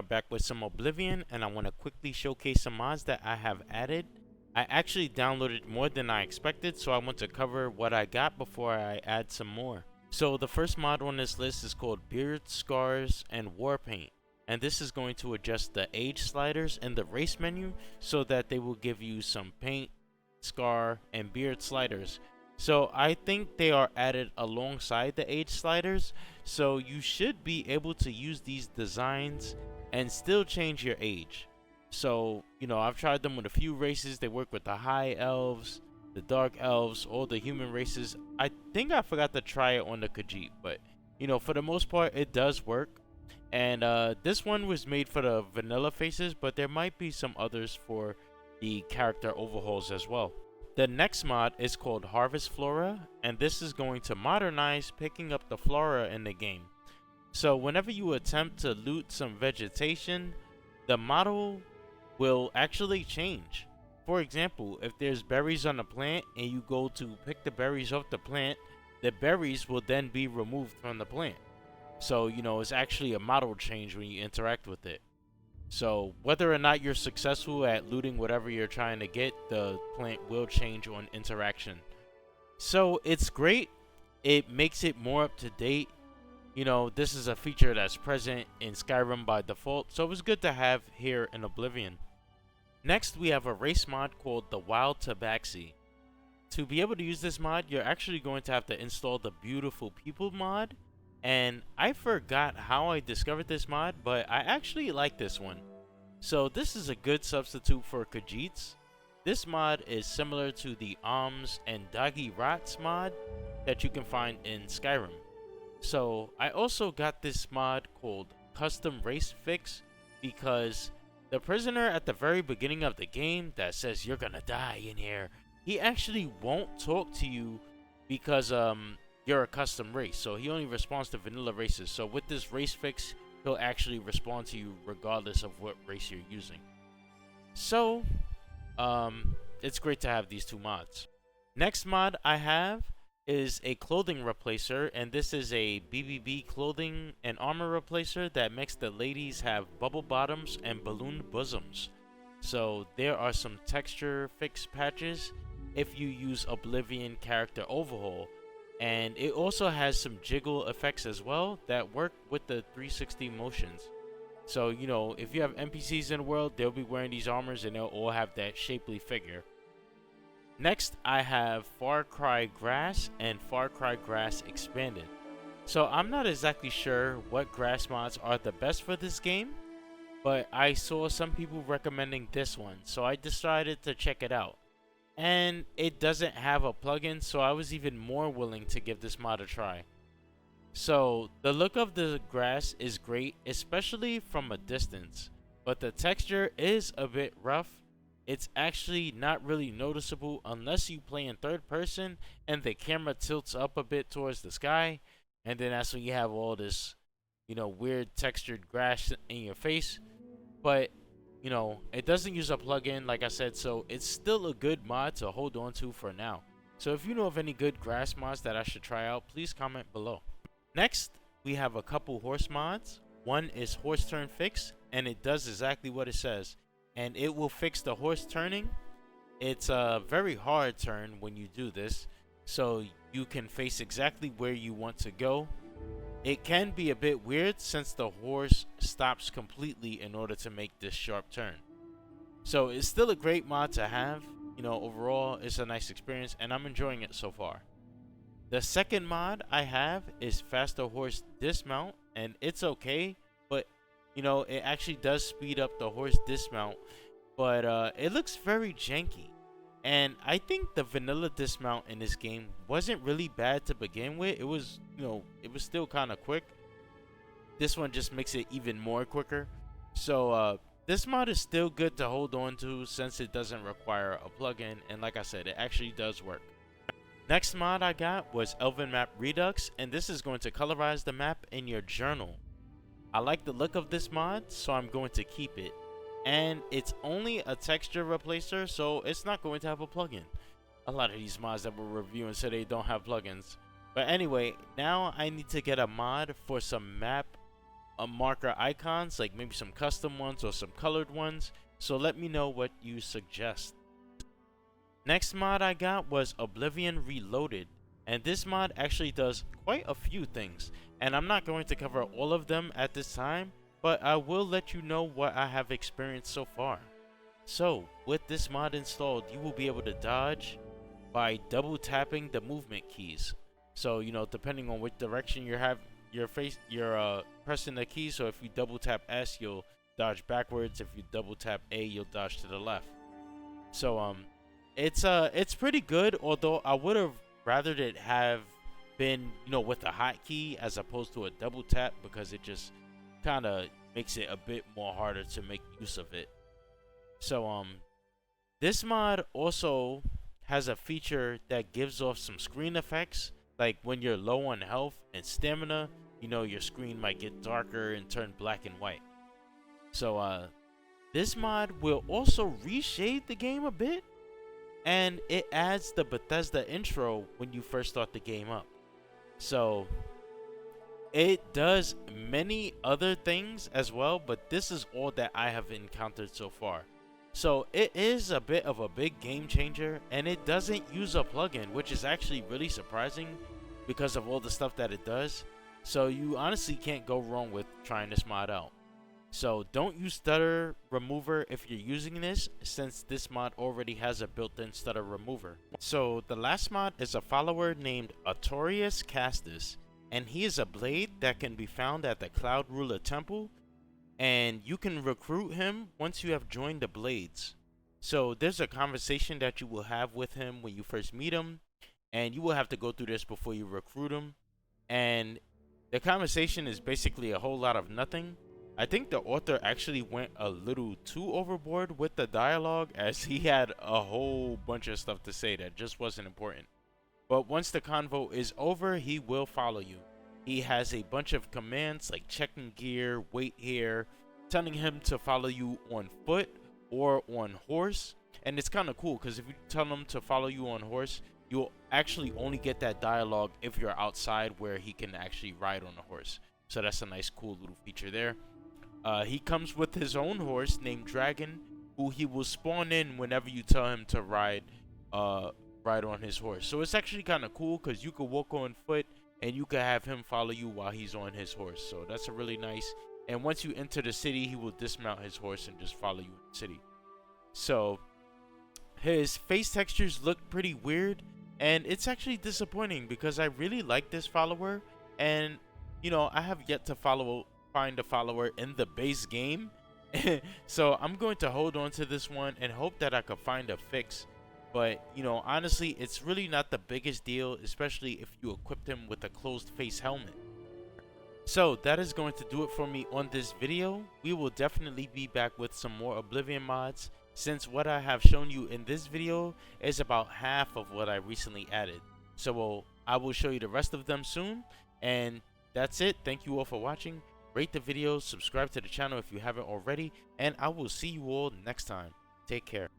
are back with some Oblivion, and I want to quickly showcase some mods that I have added. I actually downloaded more than I expected, so I want to cover what I got before I add some more. So the first mod on this list is called Beard, Scars, and Warpaint. And this is going to adjust the age sliders in the race menu so that they will give you some paint, scar, and beard sliders. So I think they are added alongside the age sliders, so you should be able to use these designs and still change your age. So, I've tried them with a few races. They work with the high elves, the dark elves, all the human races. I think I forgot to try it on the Khajiit, but, for the most part, it does work. And this one was made for the vanilla faces, but there might be some others for the character overhauls as well. The next mod is called Harvest Flora, and this is going to modernize picking up the flora in the game. So whenever you attempt to loot some vegetation, the model will actually change. For example, if there's berries on a plant and you go to pick the berries off the plant, the berries will then be removed from the plant. So, it's actually a model change when you interact with it. So, whether or not you're successful at looting whatever you're trying to get, the plant will change on interaction. So, it's great. It makes it more up to date. This is a feature that's present in Skyrim by default, so it was good to have here in Oblivion. Next, we have a race mod called the Wild Tabaxi. To be able to use this mod, you're actually going to have to install the Beautiful People mod. And I forgot how I discovered this mod, but I actually like this one. So this is a good substitute for Khajiits. This mod is similar to the Alms and Doggy Rots mod that you can find in Skyrim. So I also got this mod called Custom Race Fix because the prisoner at the very beginning of the game that says you're gonna die in here, he actually won't talk to you because you're a custom race, so he only responds to vanilla races. So with this race fix, he'll actually respond to you regardless of what race you're using. So it's great to have these two mods. Next mod I have is a clothing replacer, and this is a BBB clothing and armor replacer that makes the ladies have bubble bottoms and balloon bosoms. So there are some texture fix patches if you use Oblivion character overhaul. And it also has some jiggle effects as well that work with the 360 motions. So, if you have NPCs in the world, they'll be wearing these armors and they'll all have that shapely figure. Next, I have Far Cry Grass and Far Cry Grass Expanded. So, I'm not exactly sure what grass mods are the best for this game, but I saw some people recommending this one, so I decided to check it out. And it doesn't have a plugin, so I was even more willing to give this mod a try. So the look of the grass is great, especially from a distance, but the texture is a bit rough. It's actually not really noticeable unless you play in third person and the camera tilts up a bit towards the sky, and then that's when you have all this weird textured grass in your face. But it doesn't use a plugin, like I said, so it's still a good mod to hold on to for now. So if you know of any good grass mods that I should try out, please comment below. Next, we have a couple horse mods. One is Horse Turn Fix, and it does exactly what it says. And it will fix the horse turning. It's a very hard turn when you do this, so you can face exactly where you want to go. It can be a bit weird since the horse stops completely in order to make this sharp turn. So it's still a great mod to have. Overall, it's a nice experience and I'm enjoying it so far. The second mod I have is Faster Horse Dismount, and it's okay, but it actually does speed up the horse dismount, but it looks very janky. And I think the vanilla dismount in this game wasn't really bad to begin with. It was, it was still kind of quick. This one just makes it even more quicker. So this mod is still good to hold on to since it doesn't require a plugin. And like I said, it actually does work. Next mod I got was Elven Map Redux, and this is going to colorize the map in your journal. I like the look of this mod, so I'm going to keep it. And it's only a texture replacer, so it's not going to have a plugin. A lot of these mods that we're reviewing say they don't have plugins. But anyway, now I need to get a mod for some map marker icons, like maybe some custom ones or some colored ones. So let me know what you suggest. Next mod I got was Oblivion Reloaded, and this mod actually does quite a few things, and I'm not going to cover all of them at this time, but I will let you know what I have experienced so far. So with this mod installed, you will be able to dodge by double tapping the movement keys. So depending on which direction you're pressing the key. So if you double tap S, you'll dodge backwards. If you double tap A, you'll dodge to the left. So it's pretty good, although I would have rather it have been with a hotkey as opposed to a double tap, because it just kind of makes it a bit more harder to make use of it. So this mod also has a feature that gives off some screen effects, like when you're low on health and stamina, your screen might get darker and turn black and white. So this mod will also reshade the game a bit, and it adds the Bethesda intro when you first start the game up. So it does many other things as well, but this is all that I have encountered so far. So it is a bit of a big game changer, and it doesn't use a plugin, which is actually really surprising because of all the stuff that it does. So you honestly can't go wrong with trying this mod out. So don't use stutter remover if you're using this, since this mod already has a built-in stutter remover. So the last mod is a follower named Artorius Castus, and he is a blade that can be found at the Cloud Ruler Temple, and you can recruit him once you have joined the Blades. So there's a conversation that you will have with him when you first meet him, and you will have to go through this before you recruit him. And the conversation is basically a whole lot of nothing. I think the author actually went a little too overboard with the dialogue, as he had a whole bunch of stuff to say that just wasn't important. But once the convo is over, he will follow you. He has a bunch of commands like checking gear, wait here, telling him to follow you on foot or on horse. And it's kind of cool because if you tell him to follow you on horse, you'll actually only get that dialogue if you're outside where he can actually ride on a horse. So that's a nice cool little feature there. He comes with his own horse named Dragon, who he will spawn in whenever you tell him to ride on his horse. So it's actually kind of cool because you could walk on foot and you can have him follow you while he's on his horse. So that's a really nice. And once you enter the city, he will dismount his horse and just follow you in the city. So his face textures look pretty weird, and it's actually disappointing because I really like this follower, and I have yet to find a follower in the base game. So I'm going to hold on to this one and hope that I could find a fix. But honestly, it's really not the biggest deal, especially if you equipped him with a closed face helmet. So that is going to do it for me on this video. We will definitely be back with some more Oblivion mods, since what I have shown you in this video is about half of what I recently added. So I will show you the rest of them soon. And that's it. Thank you all for watching. Rate the video, subscribe to the channel if you haven't already, and I will see you all next time. Take care.